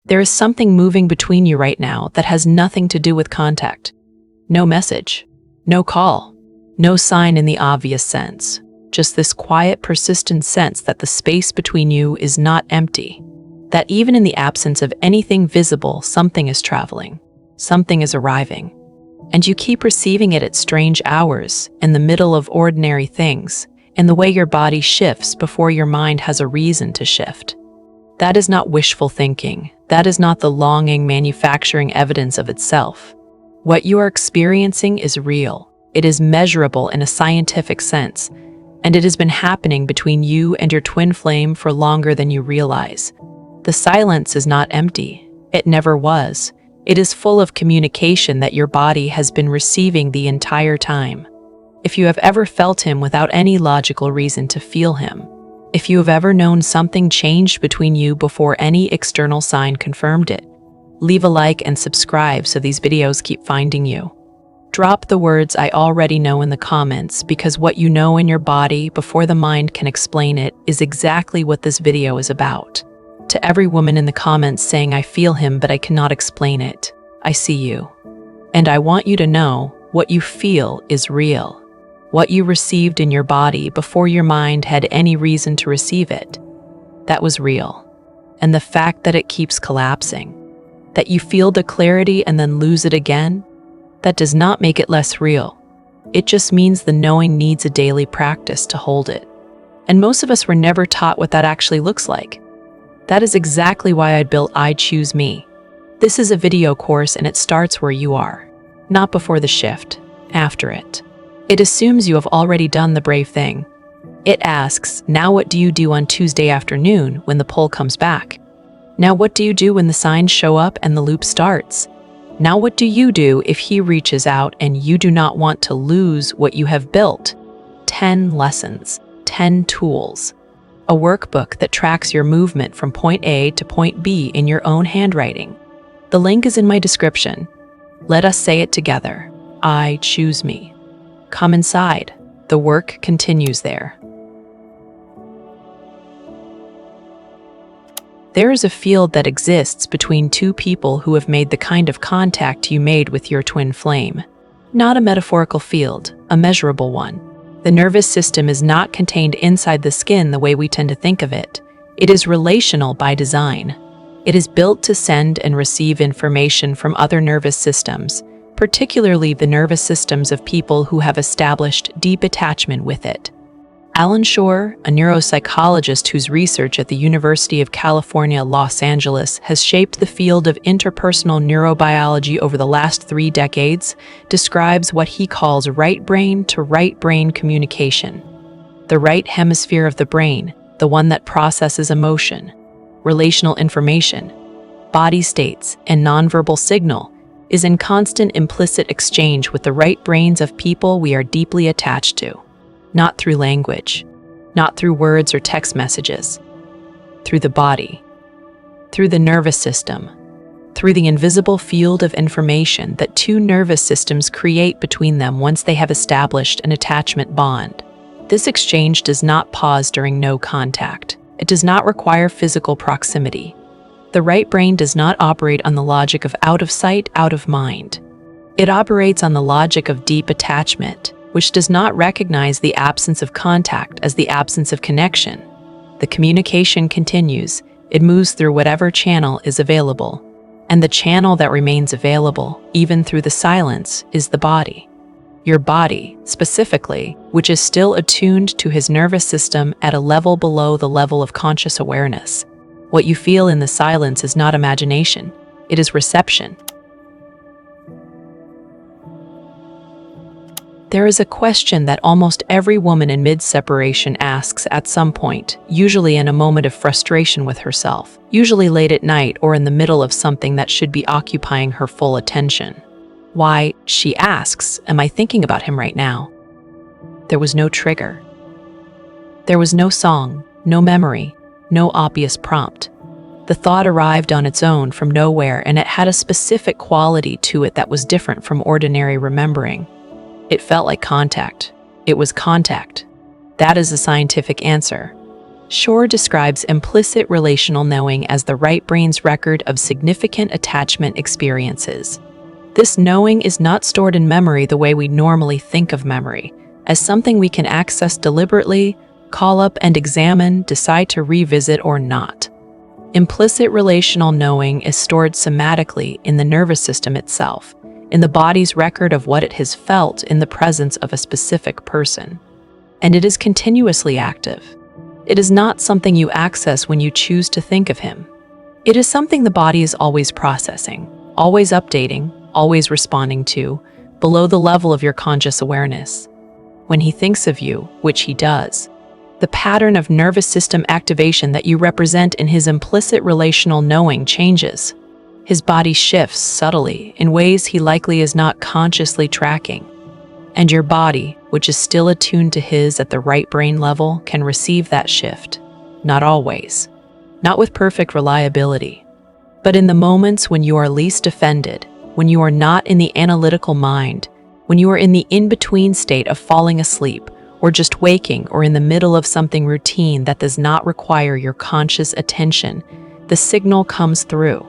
There is something moving between you right now that has nothing to do with contact. No message, no call, no sign in the obvious sense. Just this quiet, persistent sense that the space between you is not empty. That even in the absence of anything visible, something is traveling, something is arriving. And you keep receiving it at strange hours, in the middle of ordinary things, in the way your body shifts before your mind has a reason to shift. That is not wishful thinking. That is not the longing manufacturing evidence of itself. What you are experiencing is real. It is measurable in a scientific sense, and it has been happening between you and your twin flame for longer than you realize. The silence is not empty. It never was. It is full of communication that your body has been receiving the entire time. If you have ever felt him without any logical reason to feel him, if you have ever known something changed between you before any external sign confirmed it, leave a like and subscribe so these videos keep finding you. Drop the words "I already know" in the comments, because what you know in your body before the mind can explain it is exactly what this video is about. To every woman in the comments saying "I feel him but I cannot explain it," I see you. And I want you to know what you feel is real. What you received in your body before your mind had any reason to receive it, that was real. And the fact that it keeps collapsing, that you feel the clarity and then lose it again, that does not make it less real. It just means the knowing needs a daily practice to hold it. And most of us were never taught what that actually looks like. That is exactly why I built I Choose Me. This is a video course, and it starts where you are, not before the shift, after it. It assumes you have already done the brave thing. It asks, now what do you do on Tuesday afternoon when the pull comes back? Now what do you do when the signs show up and the loop starts? Now what do you do if he reaches out and you do not want to lose what you have built? 10 lessons, 10 tools. A workbook that tracks your movement from point A to point B in your own handwriting. The link is in my description. Let us say it together. I choose me. Come inside. The work continues there. There is a field that exists between two people who have made the kind of contact you made with your twin flame. Not a metaphorical field, a measurable one. The nervous system is not contained inside the skin the way we tend to think of it. It is relational by design. It is built to send and receive information from other nervous systems, particularly the nervous systems of people who have established deep attachment with it. Alan Shore, a neuropsychologist whose research at the University of California, Los Angeles has shaped the field of interpersonal neurobiology over the last 3 decades, describes what he calls right brain to right brain communication. The right hemisphere of the brain, the one that processes emotion, relational information, body states, and nonverbal signal, is in constant implicit exchange with the right brains of people we are deeply attached to. Not through language, not through words or text messages, through the body, through the nervous system, through the invisible field of information that two nervous systems create between them once they have established an attachment bond. This exchange does not pause during no contact. It does not require physical proximity. The right brain does not operate on the logic of out of sight, out of mind. It operates on the logic of deep attachment, which does not recognize the absence of contact as the absence of connection. The communication continues. It moves through whatever channel is available. And the channel that remains available, even through the silence, is the body. Your body, specifically, which is still attuned to his nervous system at a level below the level of conscious awareness. What you feel in the silence is not imagination. It is reception. There is a question that almost every woman in mid-separation asks at some point, usually in a moment of frustration with herself, usually late at night or in the middle of something that should be occupying her full attention. Why, she asks, am I thinking about him right now? There was no trigger. There was no song, no memory, no obvious prompt. The thought arrived on its own from nowhere, and it had a specific quality to it that was different from ordinary remembering. It felt like contact. It was contact. That is the scientific answer. Shore describes implicit relational knowing as the right brain's record of significant attachment experiences. This knowing is not stored in memory the way we normally think of memory, as something we can access deliberately, call up and examine, decide to revisit or not. Implicit relational knowing is stored somatically in the nervous system itself, in the body's record of what it has felt in the presence of a specific person. And it is continuously active. It is not something you access when you choose to think of him. It is something the body is always processing, always updating, always responding to, below the level of your conscious awareness. When he thinks of you, which he does, the pattern of nervous system activation that you represent in his implicit relational knowing changes. His body shifts subtly in ways he likely is not consciously tracking. And your body, which is still attuned to his at the right brain level, can receive that shift. Not always. Not with perfect reliability. But in the moments when you are least offended, when you are not in the analytical mind, when you are in the in-between state of falling asleep, or just waking, or in the middle of something routine that does not require your conscious attention, the signal comes through.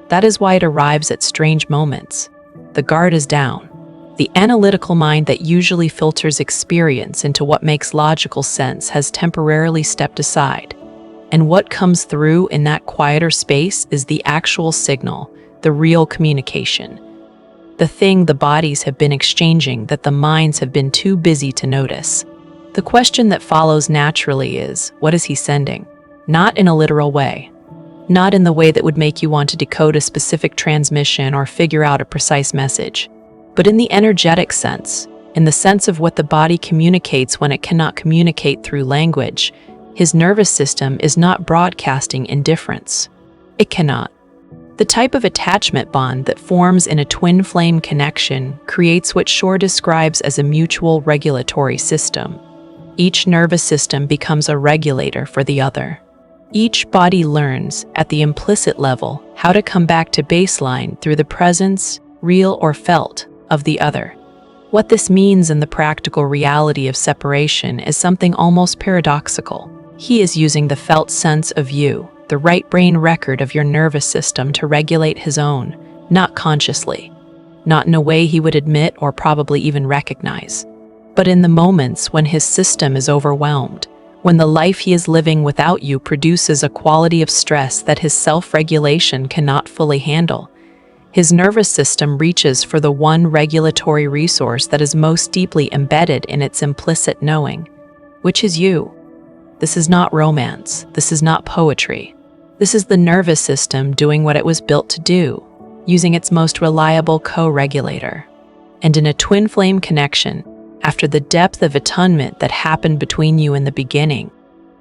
That is why it arrives at strange moments. The guard is down. The analytical mind that usually filters experience into what makes logical sense has temporarily stepped aside. And what comes through in that quieter space is the actual signal, the real communication. The thing the bodies have been exchanging that the minds have been too busy to notice. The question that follows naturally is, what is he sending? Not in a literal way. Not in the way that would make you want to decode a specific transmission or figure out a precise message, but in the energetic sense, in the sense of what the body communicates when it cannot communicate through language. His nervous system is not broadcasting indifference. It cannot. The type of attachment bond that forms in a twin flame connection creates what Shore describes as a mutual regulatory system. Each nervous system becomes a regulator for the other. Each body learns, at the implicit level, how to come back to baseline through the presence, real or felt, of the other. What this means in the practical reality of separation is something almost paradoxical. He is using the felt sense of you, the right brain record of your nervous system, to regulate his own, not consciously, not in a way he would admit or probably even recognize, but in the moments when his system is overwhelmed, when the life he is living without you produces a quality of stress that his self-regulation cannot fully handle. His nervous system reaches for the one regulatory resource that is most deeply embedded in its implicit knowing, which is you. This is not romance. This is not poetry. This is the nervous system doing what it was built to do, using its most reliable co-regulator. And in a twin flame connection, after the depth of attunement that happened between you in the beginning,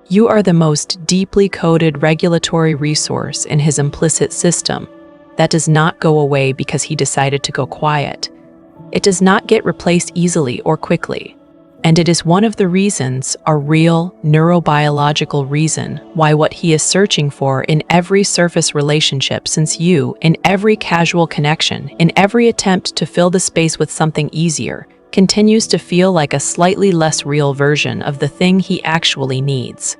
you are the most deeply coded regulatory resource in his implicit system. That does not go away because he decided to go quiet. It does not get replaced easily or quickly. And it is one of the reasons, a real neurobiological reason, why what he is searching for in every surface relationship since you, in every casual connection, in every attempt to fill the space with something easier, continues to feel like a slightly less real version of the thing he actually needs.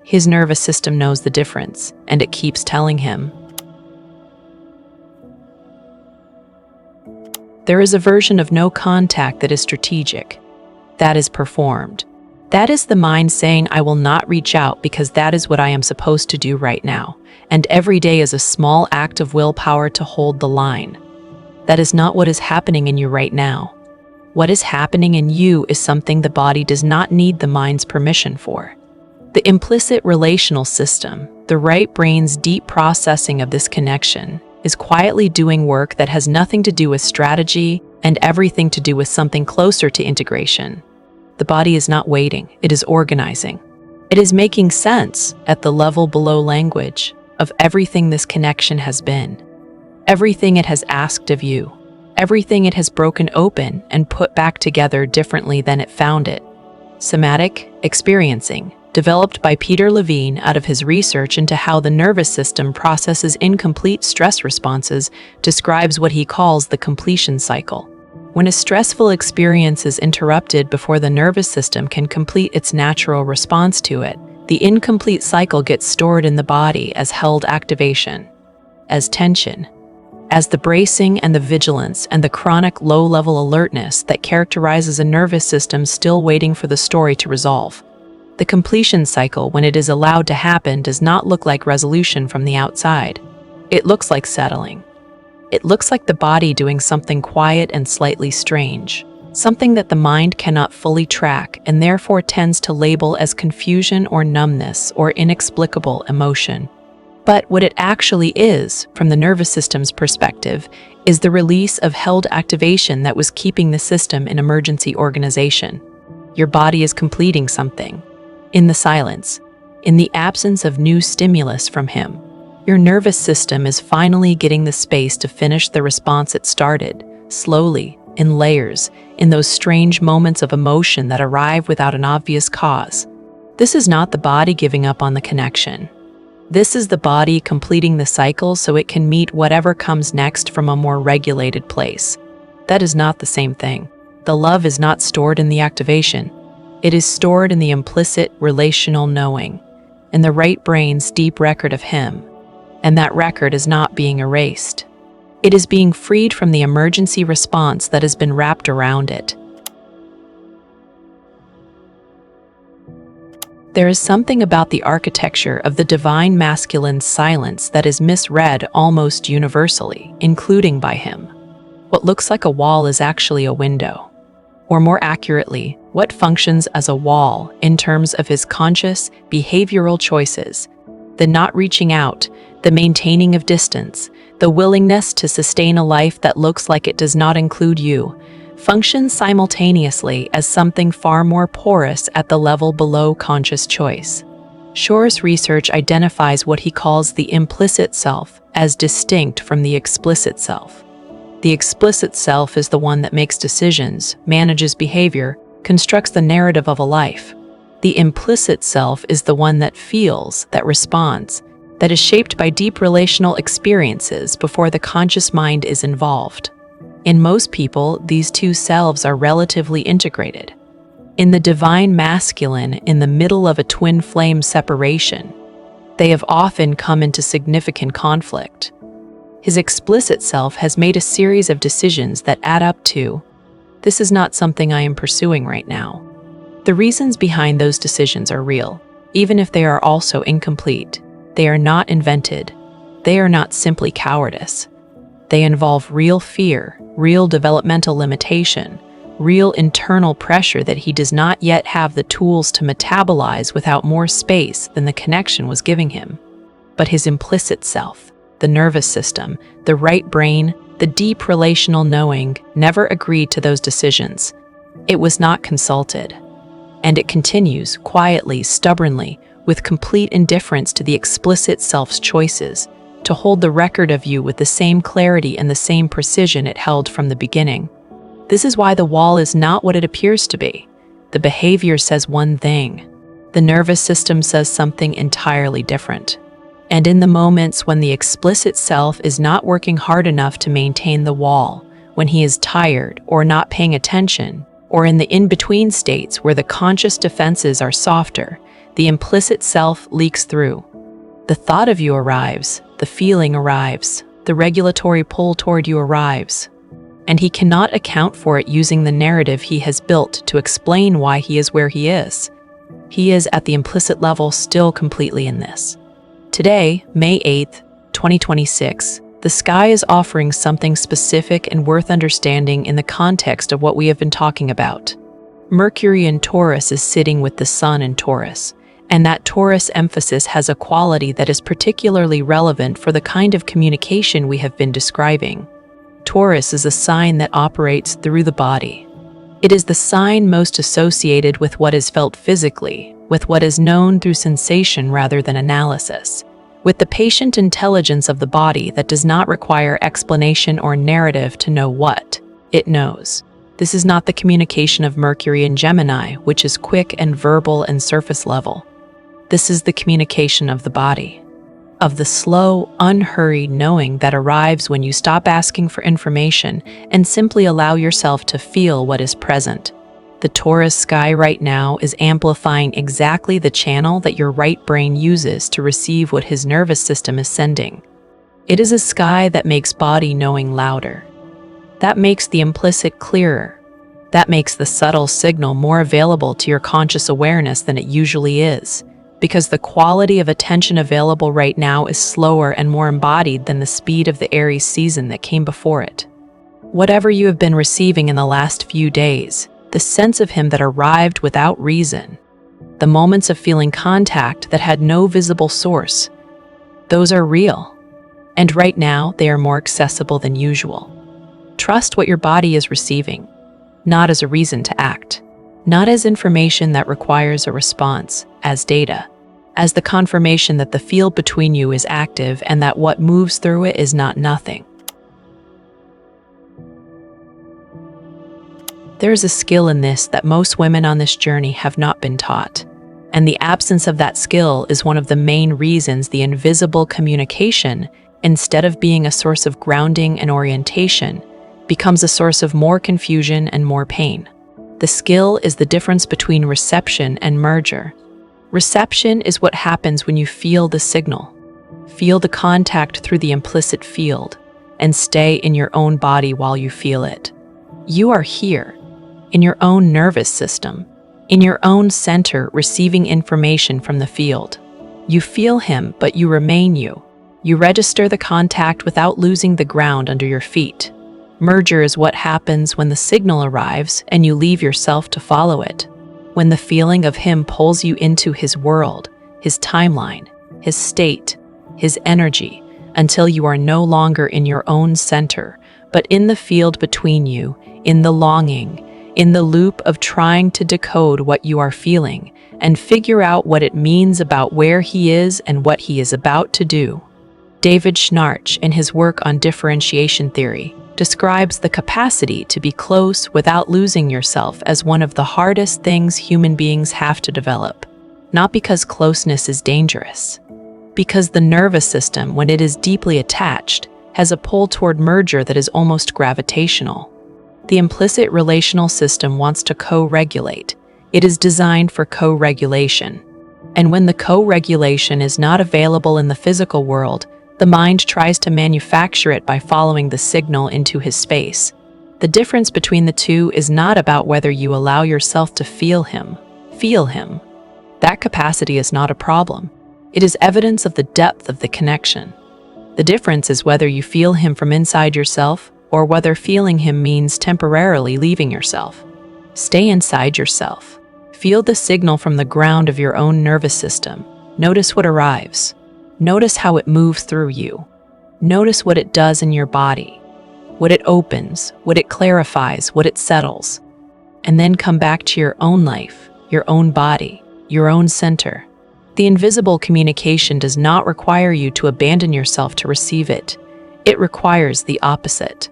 His nervous system knows the difference, and it keeps telling him. There is a version of no contact that is strategic. That is performed. That is the mind saying, I will not reach out because that is what I am supposed to do right now, and every day is a small act of willpower to hold the line. That is not what is happening in you right now. What is happening in you is something the body does not need the mind's permission for. The implicit relational system, the right brain's deep processing of this connection, is quietly doing work that has nothing to do with strategy and everything to do with something closer to integration. The body is not waiting, it is organizing. It is making sense, at the level below language, of everything this connection has been. Everything it has asked of you. Everything it has broken open and put back together differently than it found it. Somatic experiencing, developed by Peter Levine out of his research into how the nervous system processes incomplete stress responses, describes what he calls the completion cycle. When a stressful experience is interrupted before the nervous system can complete its natural response to it, The incomplete cycle gets stored in the body as held activation, as tension, as the bracing and the vigilance and the chronic low-level alertness that characterizes a nervous system still waiting for the story to resolve. The completion cycle, when it is allowed to happen, does not look like resolution from the outside. It looks like settling. It looks like the body doing something quiet and slightly strange, something that the mind cannot fully track and therefore tends to label as confusion or numbness or inexplicable emotion. But what it actually is, from the nervous system's perspective, is the release of held activation that was keeping the system in emergency organization. Your body is completing something. In the silence, in the absence of new stimulus from him, your nervous system is finally getting the space to finish the response it started, slowly, in layers, in those strange moments of emotion that arrive without an obvious cause. This is not the body giving up on the connection. This is the body completing the cycle so it can meet whatever comes next from a more regulated place. That is not the same thing. The love is not stored in the activation. It is stored in the implicit relational knowing, in the right brain's deep record of him. And that record is not being erased. It is being freed from the emergency response that has been wrapped around it. There is something about the architecture of the divine masculine's silence that is misread almost universally, including by him. What looks like a wall is actually a window. Or more accurately, what functions as a wall in terms of his conscious, behavioral choices, the not reaching out, the maintaining of distance, the willingness to sustain a life that looks like it does not include you, functions simultaneously as something far more porous at the level below conscious choice. Shore's research identifies what he calls the implicit self as distinct from the explicit self. The explicit self is the one that makes decisions, manages behavior, constructs the narrative of a life. The implicit self is the one that feels, that responds, that is shaped by deep relational experiences before the conscious mind is involved. In most people, these two selves are relatively integrated. In the divine masculine, in the middle of a twin flame separation, they have often come into significant conflict. His explicit self has made a series of decisions that add up to, "This is not something I am pursuing right now." The reasons behind those decisions are real, even if they are also incomplete. They are not invented. They are not simply cowardice. They involve real fear, real developmental limitation, real internal pressure that he does not yet have the tools to metabolize without more space than the connection was giving him. But his implicit self, the nervous system, the right brain, the deep relational knowing, never agreed to those decisions. It was not consulted. And it continues, quietly, stubbornly, with complete indifference to the explicit self's choices, to hold the record of you with the same clarity and the same precision it held from the beginning. This is why the wall is not what it appears to be. The behavior says one thing. The nervous system says something entirely different. And in the moments when the explicit self is not working hard enough to maintain the wall, when he is tired or not paying attention, or in the in-between states where the conscious defenses are softer, the implicit self leaks through. The thought of you arrives, the feeling arrives, the regulatory pull toward you arrives, and he cannot account for it using the narrative he has built to explain why he is where he is. He is at the implicit level still completely in this. Today, May 8th, 2026, the sky is offering something specific and worth understanding in the context of what we have been talking about. Mercury in Taurus is sitting with the Sun in Taurus, and that Taurus emphasis has a quality that is particularly relevant for the kind of communication we have been describing. Taurus is a sign that operates through the body. It is the sign most associated with what is felt physically, with what is known through sensation rather than analysis, with the patient intelligence of the body that does not require explanation or narrative to know what it knows. This is not the communication of Mercury in Gemini, which is quick and verbal and surface level. This is the communication of the body, of the slow, unhurried knowing that arrives when you stop asking for information and simply allow yourself to feel what is present. The Taurus sky right now is amplifying exactly the channel that your right brain uses to receive what his nervous system is sending. It is a sky that makes body knowing louder. That makes the implicit clearer. That makes the subtle signal more available to your conscious awareness than it usually is, because the quality of attention available right now is slower and more embodied than the speed of the Aries season that came before it. Whatever you have been receiving in the last few days, the sense of him that arrived without reason, the moments of feeling contact that had no visible source, those are real. And right now, they are more accessible than usual. Trust what your body is receiving, not as a reason to act, not as information that requires a response, as data, as the confirmation that the field between you is active and that what moves through it is not nothing. There is a skill in this that most women on this journey have not been taught, and the absence of that skill is one of the main reasons the invisible communication, instead of being a source of grounding and orientation, becomes a source of more confusion and more pain. The skill is the difference between reception and merger. Reception is what happens when you feel the signal, feel the contact through the implicit field, and stay in your own body while you feel it. You are here, in your own nervous system, in your own center, receiving information from the field. You feel him, but you remain you. You register the contact without losing the ground under your feet. Merger is what happens when the signal arrives and you leave yourself to follow it. When the feeling of him pulls you into his world, his timeline, his state, his energy, until you are no longer in your own center, but in the field between you, in the longing, in the loop of trying to decode what you are feeling and figure out what it means about where he is and what he is about to do. David Schnarch, in his work on differentiation theory, describes the capacity to be close without losing yourself as one of the hardest things human beings have to develop. Not because closeness is dangerous, because the nervous system, when it is deeply attached, has a pull toward merger that is almost gravitational. The implicit relational system wants to co-regulate. It is designed for co-regulation. And when the co-regulation is not available in the physical world, the mind tries to manufacture it by following the signal into his space. The difference between the two is not about whether you allow yourself to feel him. That capacity is not a problem. It is evidence of the depth of the connection. The difference is whether you feel him from inside yourself or whether feeling him means temporarily leaving yourself. Stay inside yourself. Feel the signal from the ground of your own nervous system. Notice what arrives. Notice how it moves through you. Notice what it does in your body, what it opens, what it clarifies, what it settles. And then come back to your own life, your own body, your own center. The invisible communication does not require you to abandon yourself to receive it. It requires the opposite.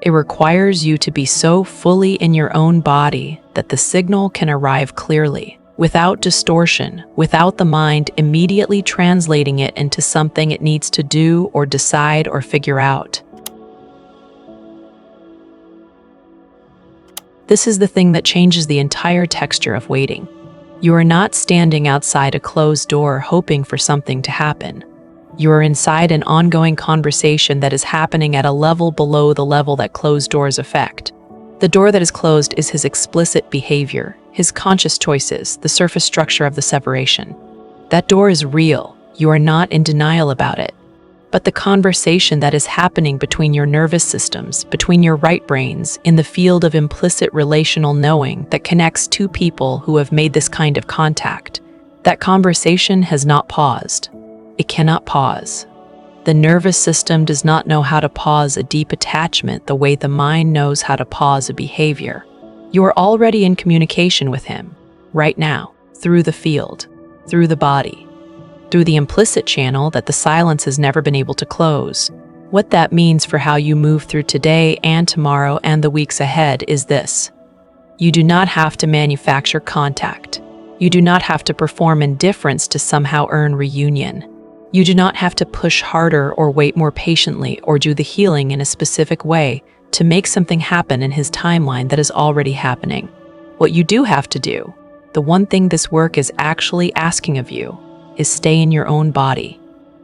It requires you to be so fully in your own body that the signal can arrive clearly, without distortion, without the mind immediately translating it into something it needs to do or decide or figure out. This is the thing that changes the entire texture of waiting. You are not standing outside a closed door hoping for something to happen. You are inside an ongoing conversation that is happening at a level below the level that closed doors affect. The door that is closed is his explicit behavior, his conscious choices, the surface structure of the separation. That door is real. You are not in denial about it. But the conversation that is happening between your nervous systems, between your right brains, in the field of implicit relational knowing that connects two people who have made this kind of contact, that conversation has not paused. It cannot pause. The nervous system does not know how to pause a deep attachment the way the mind knows how to pause a behavior. You are already in communication with him, right now, through the field, through the body, through the implicit channel that the silence has never been able to close. What that means for how you move through today and tomorrow and the weeks ahead is this. You do not have to manufacture contact. You do not have to perform indifference to somehow earn reunion. You do not have to push harder or wait more patiently or do the healing in a specific way to make something happen in his timeline that is already happening. What you do have to do, the one thing this work is actually asking of you, is stay in your own body.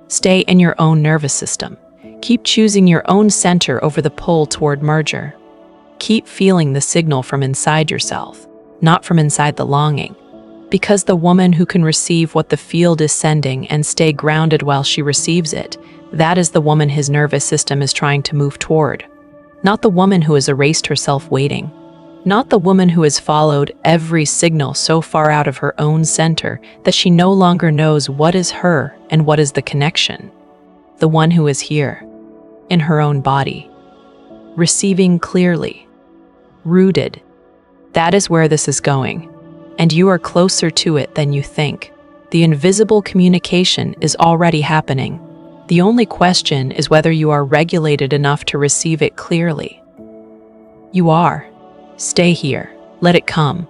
Stay in your own nervous system. Keep choosing your own center over the pull toward merger. Keep feeling the signal from inside yourself, not from inside the longing. Because the woman who can receive what the field is sending and stay grounded while she receives it, that is the woman his nervous system is trying to move toward. Not the woman who has erased herself waiting. Not the woman who has followed every signal so far out of her own center that she no longer knows what is her and what is the connection. The one who is here, in her own body, receiving clearly, rooted. That is where this is going, and you are closer to it than you think. The invisible communication is already happening. The only question is whether you are regulated enough to receive it clearly. You are. Stay here. Let it come.